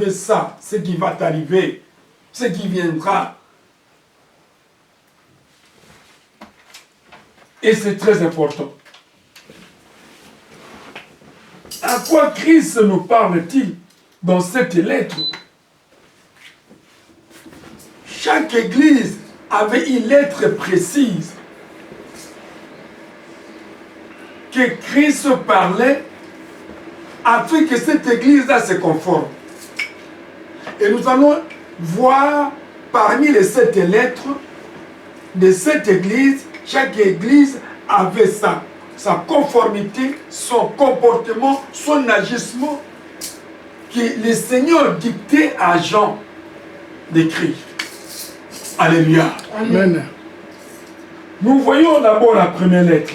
ça, ce qui va t'arriver, ce qui viendra. Et c'est très important. À quoi Christ nous parle-t-il dans cette lettre? Chaque église avait une lettre précise que Christ parlait afin que cette église-là se conforme. Et nous allons voir parmi les 7 lettres de cette église, chaque église avait sa conformité, son comportement, son agissement que le Seigneur dictait à Jean d'écrire. Alléluia. Amen. Nous voyons d'abord la première lettre.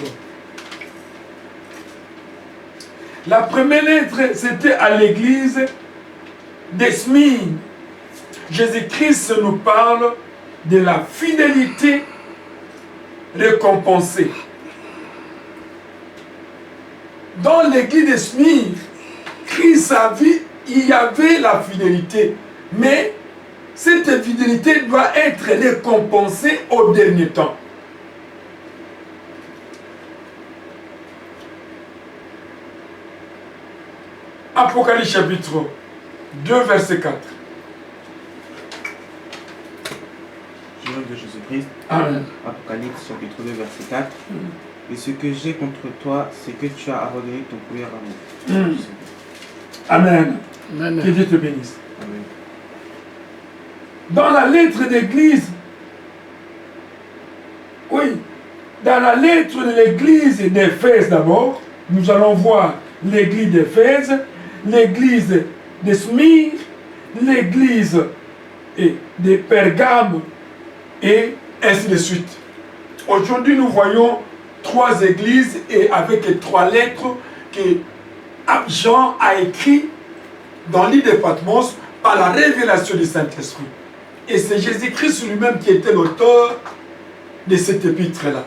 La première lettre, c'était à l'église de Smyrne. Jésus-Christ nous parle de la fidélité récompensée. Dans l'église de Smyrne, Christ a vu, il y avait la fidélité, mais cette fidélité doit être récompensée au dernier temps. Apocalypse chapitre 2, verset 4. Au nom de Jésus-Christ. Amen. Apocalypse chapitre 2, verset 4. Et ce que j'ai contre toi, c'est que tu as abandonné ton premier amour. Amen. Amen. Que Dieu te bénisse. Amen. Dans la lettre d'église, oui, dans la lettre de l'église d'Éphèse d'abord, nous allons voir l'église d'Éphèse, l'église de Smyrne, l'église de Pergame, et ainsi de suite. Aujourd'hui, nous voyons 3 églises et avec 3 lettres que Jean a écrit dans l'île de Patmos par la révélation du Saint-Esprit. Et c'est Jésus-Christ lui-même qui était l'auteur de cet épître-là.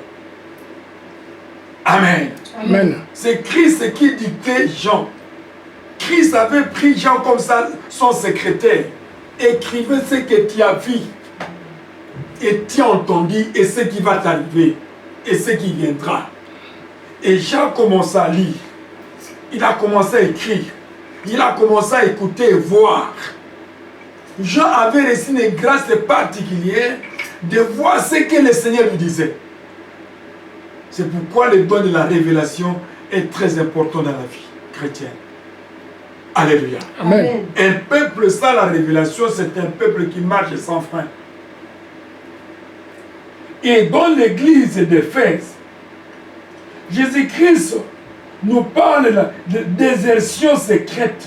Amen. Amen. C'est Christ qui dictait Jean. Christ avait pris Jean comme ça, son secrétaire. Écrivez ce que tu as vu et tu as entendu et ce qui va t'arriver et ce qui viendra. Et Jean commença à lire. Il a commencé à écrire. Il a commencé à écouter et voir. Jean avait reçu une grâce particulière de voir ce que le Seigneur lui disait. C'est pourquoi le don de la révélation est très important dans la vie chrétienne. Alléluia. Amen. Un peuple sans la révélation, c'est un peuple qui marche sans frein. Et dans l'église d'Éphèse, Jésus-Christ nous parle de désertion secrète.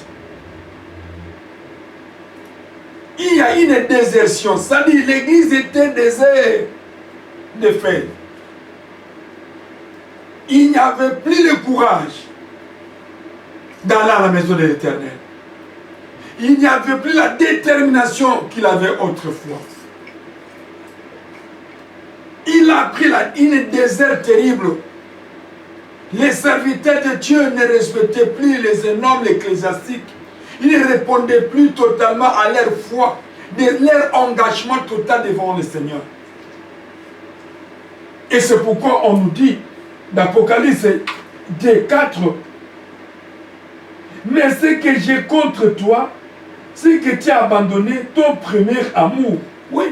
Il y a une désertion, c'est-à-dire l'église était déserte d'Éphèse. Il n'y avait plus de courage d'aller à la maison de l'Éternel. Il n'y avait plus la détermination qu'il avait autrefois. Il a pris une désert terrible. Les serviteurs de Dieu ne respectaient plus les énormes ecclésiastiques. Ils ne répondaient plus totalement à leur foi, de leur engagement total devant le Seigneur. Et c'est pourquoi on nous dit d'Apocalypse 4, mais ce que j'ai contre toi, c'est que tu as abandonné ton premier amour. Oui.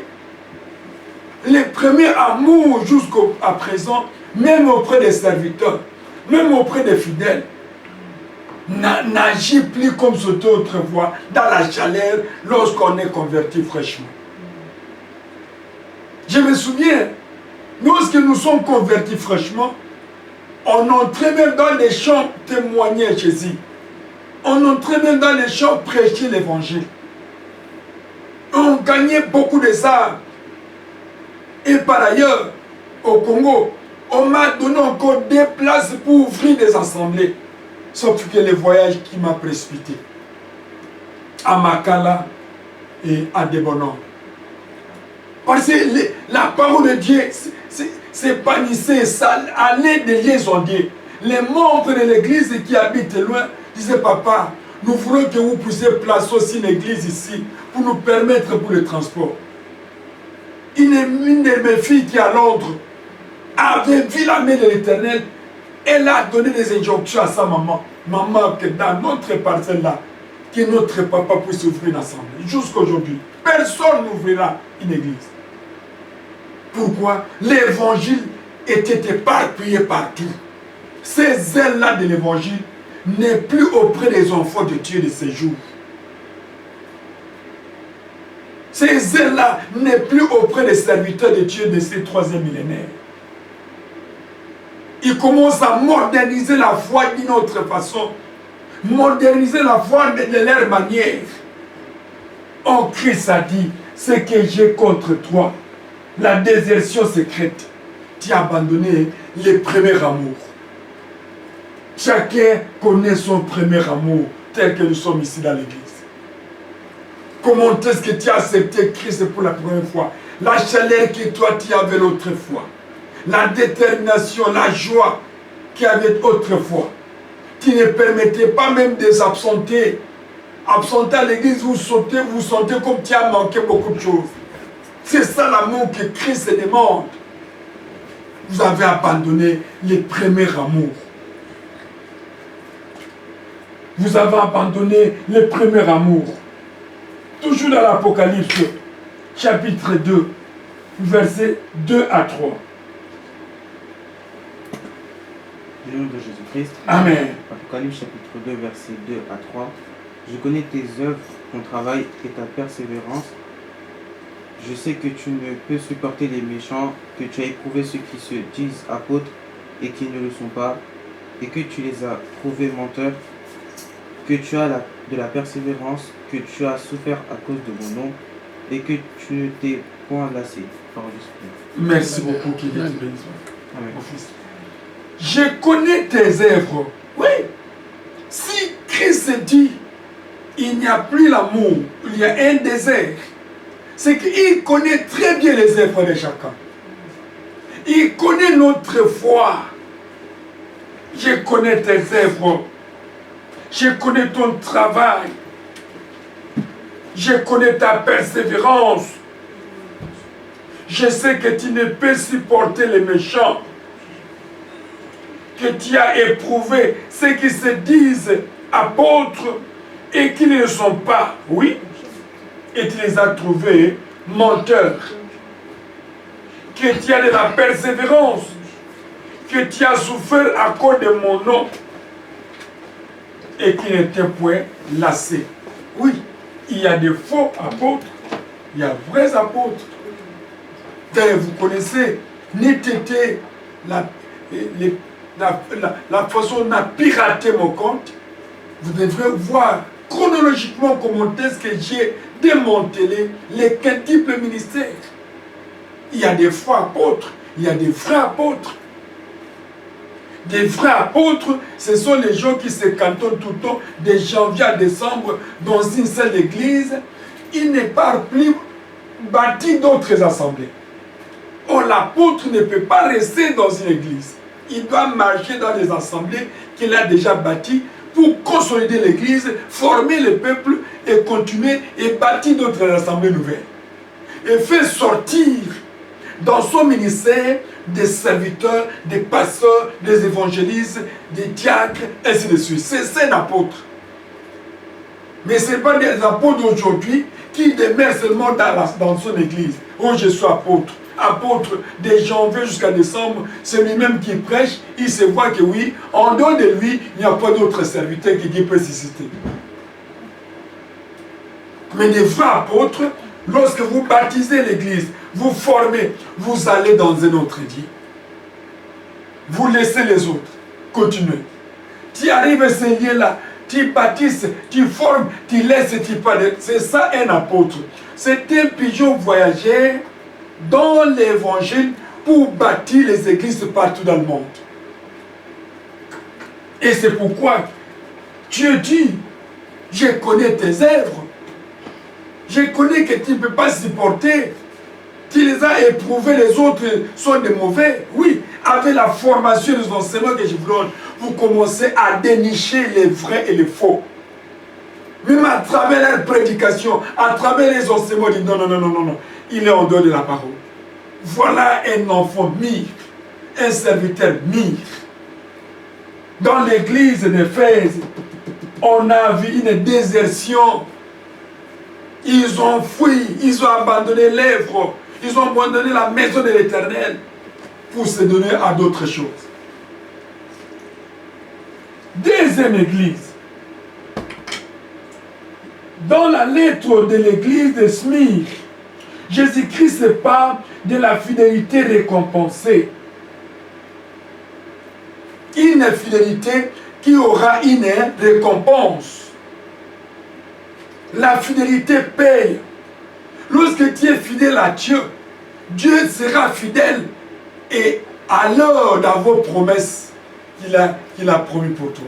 Le premier amour jusqu'à présent, même auprès des serviteurs, même auprès des fidèles, n'agit plus comme c'était autrefois, dans la chaleur, lorsqu'on est converti fraîchement. Je me souviens, lorsque nous sommes convertis fraîchement, on entrait même dans les champs témoigner Jésus. On entrait même dans les champs prêcher l'évangile. On gagnait beaucoup de ça. Et par ailleurs, au Congo, on m'a donné encore des places pour ouvrir des assemblées. Sauf que le voyage qui m'a précipité. À Makala et à Debonon. Parce que la parole de Dieu, c'est panissé, ça allait de liaison Dieu. Les membres de l'église qui habitent loin disaient, papa, Nous voulons que vous puissiez placer aussi une église ici pour nous permettre pour le transport. Une de mes filles qui est à Londres avait vu la main de l'Éternel. Elle a donné des injonctions à sa maman. Maman, que dans notre parcelle là, que notre papa puisse ouvrir une assemblée. Jusqu'aujourd'hui, personne n'ouvrira une église. Pourquoi? L'évangile était éparpillé partout. Ces ailes-là de l'évangile n'est plus auprès des enfants de Dieu de ces jours. Ces ailes-là n'est plus auprès des serviteurs de Dieu de ces troisième millénaires. Ils commencent à moderniser la foi d'une autre façon. Moderniser la foi de leur manière. Oh, Christ a dit, ce que j'ai contre toi, la désertion secrète, tu as abandonné le premier amour. Chacun connaît son premier amour, tel que nous sommes ici dans l'église. Comment est-ce que tu as accepté Christ pour la première fois? La chaleur que toi tu avais l'autrefois. La détermination, la joie qu'il y avait autrefois. Tu ne permettais pas même de s'absenter. Absenter à l'église, vous sentez comme tu as manqué beaucoup de choses. C'est ça l'amour que Christ demande. Vous avez abandonné le premier amour. Vous avez abandonné le premier amour. Toujours dans l'Apocalypse, chapitre 2, versets 2 à 3. Du nom de Jésus-Christ. Amen. Apocalypse chapitre 2, versets 2 à 3. Je connais tes œuvres, ton travail et ta persévérance. Je sais que tu ne peux supporter les méchants, que tu as éprouvé ceux qui se disent apôtres et qui ne le sont pas, et que tu les as trouvés menteurs, que tu as de la persévérance, que tu as souffert à cause de mon nom, et que tu ne t'es point lassé. Parole du Seigneur. Merci beaucoup, qu'il te bénisse. Amen. Mon fils. Je connais tes œuvres. Oui. Si Christ dit, il n'y a plus l'amour, il y a un désert, c'est qu'il connaît très bien les œuvres de chacun. Il connaît notre foi. Je connais tes œuvres. Je connais ton travail. Je connais ta persévérance. Je sais que tu ne peux supporter les méchants. Que tu as éprouvé ceux qui se disent apôtres et qui ne le sont pas. Oui. Et tu les as trouvés menteurs. Que tu as de la persévérance. Que tu as souffert à cause de mon nom. Et qui n'était point lassé. Oui, il y a des faux apôtres. Il y a vrais apôtres. D'ailleurs, vous connaissez, n'était la façon dont on a piraté mon compte. Vous devrez voir chronologiquement comment est-ce que j'ai démantelé les quintuples ministères. Il y a des faux apôtres, il y a des vrais apôtres. Des vrais apôtres, ce sont les gens qui se cantonnent tout le temps, de janvier à décembre, dans une seule église. Ils ne partent plus bâtir d'autres assemblées. Or, l'apôtre ne peut pas rester dans une église. Il doit marcher dans les assemblées qu'il a déjà bâties pour consolider l'église, former le peuple et continuer et bâtir d'autres assemblées nouvelles. Et faire sortir dans son ministère des serviteurs, des pasteurs, des évangélistes, des diacres, ainsi de suite. C'est un apôtre. Mais ce n'est pas des apôtres d'aujourd'hui qui demeurent seulement dans son église. Oh, je suis apôtre. Apôtre de janvier jusqu'à décembre, c'est lui-même qui prêche. Il se voit que oui, en dehors de lui, il n'y a pas d'autre serviteur qui peut susciter. Mais les vrais apôtres, lorsque vous baptisez l'église, vous formez, vous allez dans un autre dit. Vous laissez les autres continuer. Tu arrives à ce lieu-là, tu baptises, tu formes, tu laisses, tu parles. C'est ça un apôtre. C'est un pigeon voyageur dans l'évangile pour bâtir les églises partout dans le monde. Et c'est pourquoi Dieu dit, je connais tes œuvres. Je connais que tu ne peux pas supporter. Tu les as éprouvés, les autres sont des mauvais. Oui, avec la formation des enseignements que je vous donne, vous commencez à dénicher les vrais et les faux. Même à travers leur prédication, à travers les enseignements, il dit non, non, non, non, non, non. Il est en dehors de la parole. Voilà un enfant mire, un serviteur mire. Dans l'église d'Éphèse, on a vu une désertion. Ils ont fui, ils ont abandonné l'œuvre, ils ont abandonné la maison de l'Éternel pour se donner à d'autres choses. Deuxième église. Dans la lettre de l'église de Smyrne, Jésus-Christ parle de la fidélité récompensée. Une fidélité qui aura une récompense. La fidélité paye. Lorsque tu es fidèle à Dieu, Dieu sera fidèle et à l'heure d'avoir promesses qu'il a promis pour toi.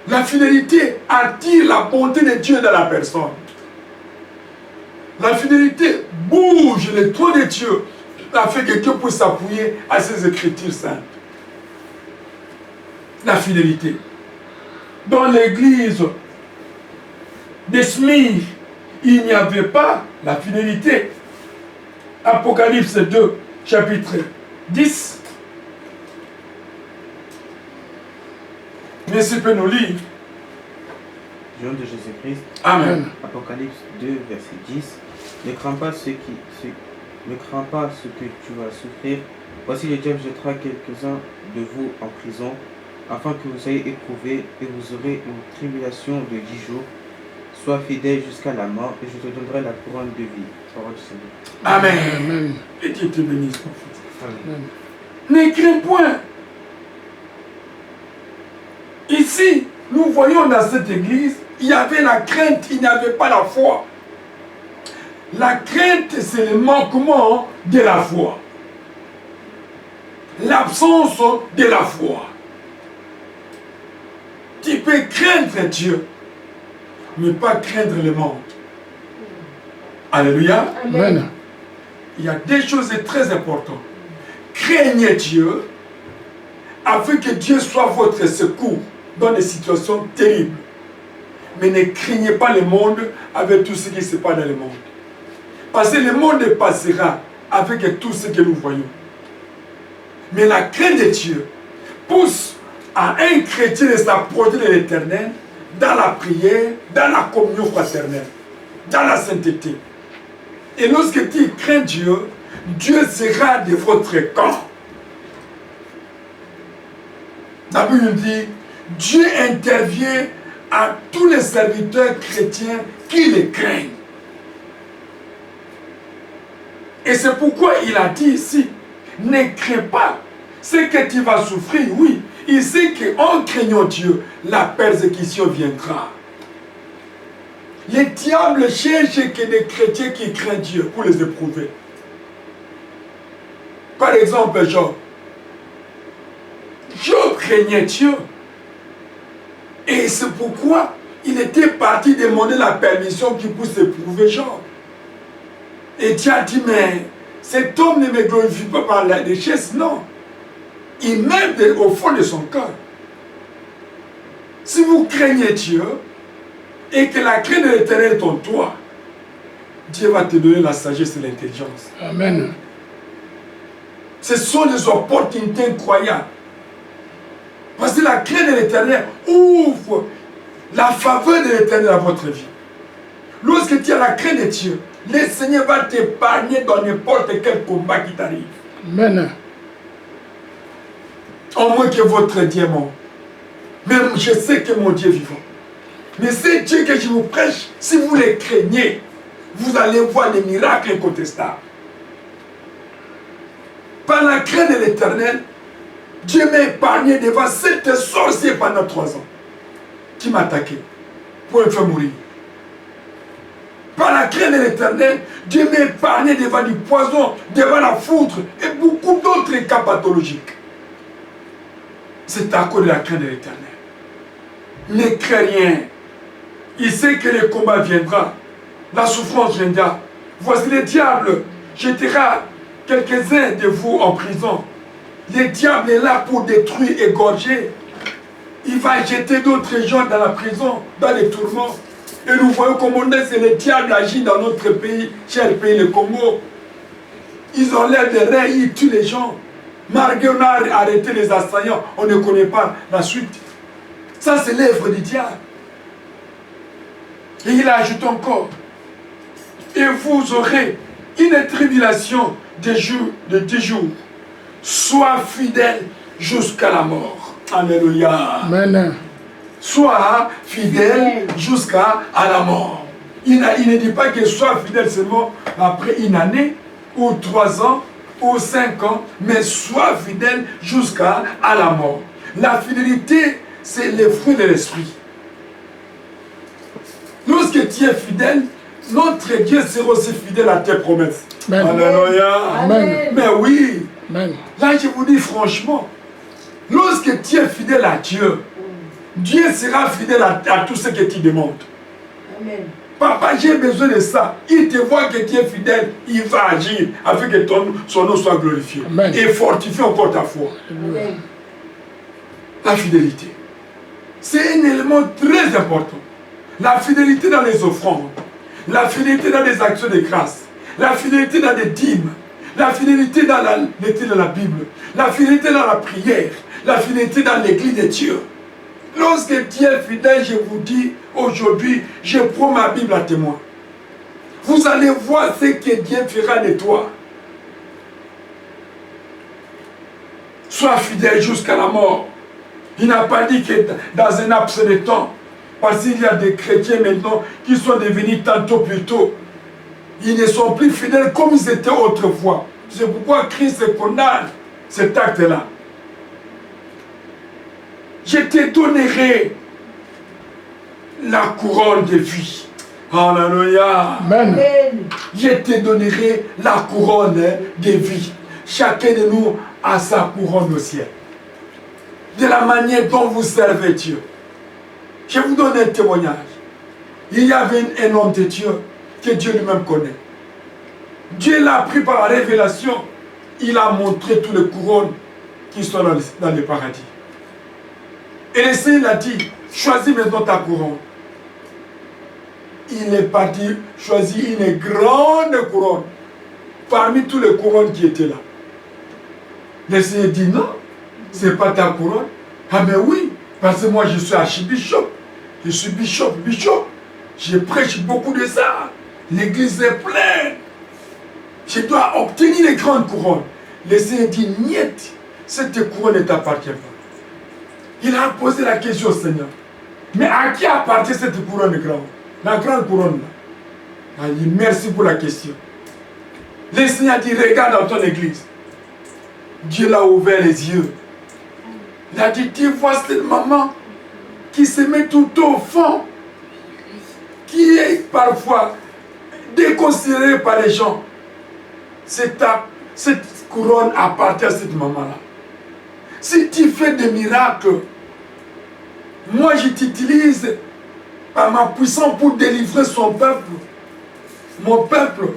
La fidélité attire la bonté de Dieu dans la personne. La fidélité bouge le trône de Dieu afin que Dieu puisse s'appuyer à ses écritures saintes. La fidélité. Dans l'église de Smyrne, il n'y avait pas la fidélité. Apocalypse 2, chapitre 10. Monsieur peut nous lire. Nom de Jésus-Christ. Amen. Apocalypse 2, verset 10. Ne crains pas ce que tu vas souffrir. Voici le diable jettera quelques-uns de vous en prison, afin que vous soyez éprouvés, et vous aurez une tribulation de 10 jours. Sois fidèle jusqu'à la mort, et je te donnerai la couronne de vie. Parole du Seigneur. Amen. Amen. Et Dieu te bénisse, mon fils. Amen. Ne crains point. Ici, nous voyons dans cette église, il y avait la crainte, il n'y avait pas la foi. La crainte, c'est le manquement de la foi. L'absence de la foi. Tu peux craindre Dieu, mais pas craindre le monde. Alléluia. Amen. Il y a des choses très importantes. Craignez Dieu, afin que Dieu soit votre secours dans des situations terribles. Mais ne craignez pas le monde avec tout ce qui se passe dans le monde. Parce que le monde passera avec tout ce que nous voyons. Mais la crainte de Dieu pousse à un chrétien de s'approcher de l'Éternel dans la prière, dans la communion fraternelle, dans la sainteté. Et lorsque tu crains Dieu, Dieu sera de votre camp. La Bible nous dit, Dieu intervient à tous les serviteurs chrétiens qui le craignent. Et c'est pourquoi il a dit ici, ne crains pas ce que tu vas souffrir, oui. Il sait qu'en craignant Dieu, la persécution viendra. Les diables cherchent que des chrétiens qui craignent Dieu pour les éprouver. Par exemple, Job. Job craignait Dieu. Et c'est pourquoi il était parti demander la permission qu'il puisse éprouver Job. Et Dieu a dit, mais cet homme ne me glorifie pas par la richesse, non. Il m'aime au fond de son cœur. Si vous craignez Dieu, et que la crainte de l'Éternel est en toi, Dieu va te donner la sagesse et l'intelligence. Amen. Ce sont des opportunités incroyables. Parce que la crainte de l'Éternel ouvre la faveur de l'Éternel à votre vie. Lorsque tu as la crainte de Dieu, le Seigneur va t'épargner dans n'importe quel combat qui t'arrive. Amen. En moins que votre Dieu est mort. Même je sais que mon Dieu est vivant. Mais c'est Dieu que je vous prêche. Si vous les craignez, vous allez voir des miracles incontestables. Par la crainte de l'Éternel, Dieu m'a épargné devant 7 sorciers pendant 3 ans qui m'attaquaient pour me faire mourir. Par la crainte de l'Éternel, Dieu m'a épargné devant du poison, devant la foudre et beaucoup d'autres cas pathologiques. C'est à cause de la crainte de l'Éternel. Ne crains rien. Il sait que le combat viendra. La souffrance viendra. Voici le diable jettera quelques-uns de vous en prison. Le diable est là pour détruire, égorger. il va jeter d'autres gens dans la prison, dans les tourments. Et nous voyons comment le diable agit dans notre pays, cher pays, le Congo. Ils enlèvent des reins, ils tuent les gens. Malgré on a arrêté les assaillants, on ne connaît pas la suite. Ça, c'est l'œuvre du diable. Et il ajoute encore, et vous aurez une tribulation de 10 jours. Sois fidèle jusqu'à la mort. Alléluia. Amen. Sois fidèle jusqu'à la mort. Il ne dit pas que sois fidèle seulement après une année, ou 3 ans, ou 5 ans, mais sois fidèle jusqu'à la mort. La fidélité, c'est le fruit de l'esprit. Lorsque tu es fidèle, notre Dieu sera aussi fidèle à tes promesses. Amen. Alléluia. Amen. Mais oui, Amen. là je vous dis franchement, lorsque tu es fidèle à Dieu, Dieu sera fidèle à tout ce que tu demandes. Amen. Papa, j'ai besoin de ça. Il te voit que tu es fidèle, il va agir afin que son nom soit glorifié. Amen. Et fortifie encore ta foi. Amen. La fidélité. C'est un élément très important. La fidélité dans les offrandes. La fidélité dans les actions de grâce. La fidélité dans les dîmes. La fidélité dans la lecture de la Bible. La fidélité dans la prière. La fidélité dans l'église de Dieu. Lorsque tu es fidèle, je vous dis, aujourd'hui, je prends ma Bible à témoin. Vous allez voir ce que Dieu fera de toi. Sois fidèle jusqu'à la mort. Il n'a pas dit que dans un laps de temps, parce qu'il y a des chrétiens maintenant qui sont devenus tantôt plus tôt, ils ne sont plus fidèles comme ils étaient autrefois. C'est pourquoi Christ condamne cet acte-là. Je te donnerai la couronne de vie. Alléluia. Amen. Je te donnerai la couronne de vie. Chacun de nous a sa couronne au ciel. De la manière dont vous servez Dieu. Je vous donne un témoignage. Il y avait un homme de Dieu que Dieu lui-même connaît. Dieu l'a pris par la révélation. Il a montré toutes les couronnes qui sont dans le paradis. Et le Seigneur a dit, choisis maintenant ta couronne. Il est parti choisir une grande couronne parmi toutes les couronnes qui étaient là. Le Seigneur dit non, ce n'est pas ta couronne. Ah mais oui, parce que moi je suis archibishop. Je suis bishop. Je prêche beaucoup de ça. L'église est pleine. Je dois obtenir les grandes couronnes. Le Seigneur dit, niet, cette couronne ne t'appartient pas. Il a posé la question au Seigneur. Mais à qui appartient cette couronne grande? La grande couronne là. Il dit, merci pour la question. Le Seigneur dit, regarde dans ton église. Dieu l'a ouvert les yeux. Il a dit, tu vois cette maman qui se met tout au fond, qui est parfois déconsidérée par les gens. Cette couronne appartient à cette maman-là. Si tu fais des miracles, moi je t'utilise par ma puissance pour délivrer son peuple. Mon peuple,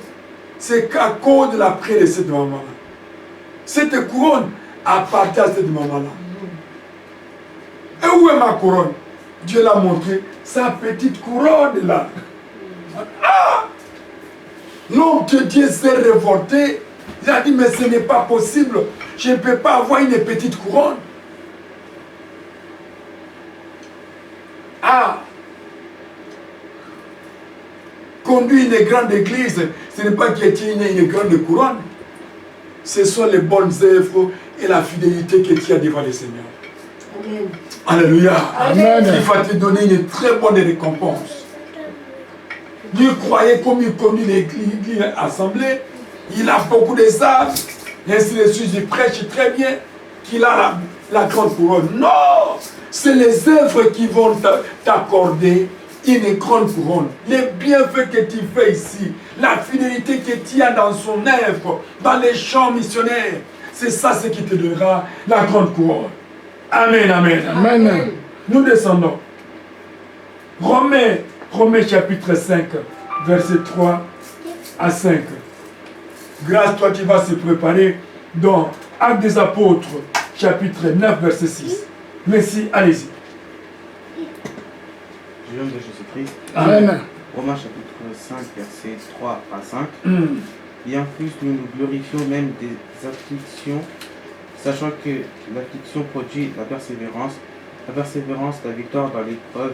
c'est qu'à cause de la prière de cette maman-là. Cette couronne appartient à cette maman-là. Et où est ma couronne? Dieu l'a montré, sa petite couronne là. Ah! L'homme de Dieu s'est révolté. Il a dit, mais ce n'est pas possible. Je ne peux pas avoir une petite couronne. Ah! Conduire une grande église, ce n'est pas qu'il y ait une grande couronne. Ce sont les bonnes œuvres et la fidélité que tu as devant le Seigneur. Amen. Alléluia. Amen. Il va te donner une très bonne récompense. Dieu croyait comme il conduit l'église assemblée. Il a beaucoup de âmes. Et ainsi de suite, il prêche très bien qu'il a la grande couronne. Non! C'est les œuvres qui vont t'accorder une grande couronne. Les bienfaits que tu fais ici, la fidélité que tu as dans son œuvre, dans les champs missionnaires, c'est ça ce qui te donnera la grande couronne. Amen, amen. Amen. Nous descendons. Romains chapitre 5, verset 3 à 5. Grâce, toi tu vas se préparer dans Actes des Apôtres, chapitre 9, verset 6. Merci, allez-y. du nom de Jésus-Christ. Amen. Romains chapitre 5, versets 3 à 5. Mm. Bien plus, nous nous glorifions même des afflictions, sachant que l'affliction produit la persévérance, la victoire dans l'épreuve,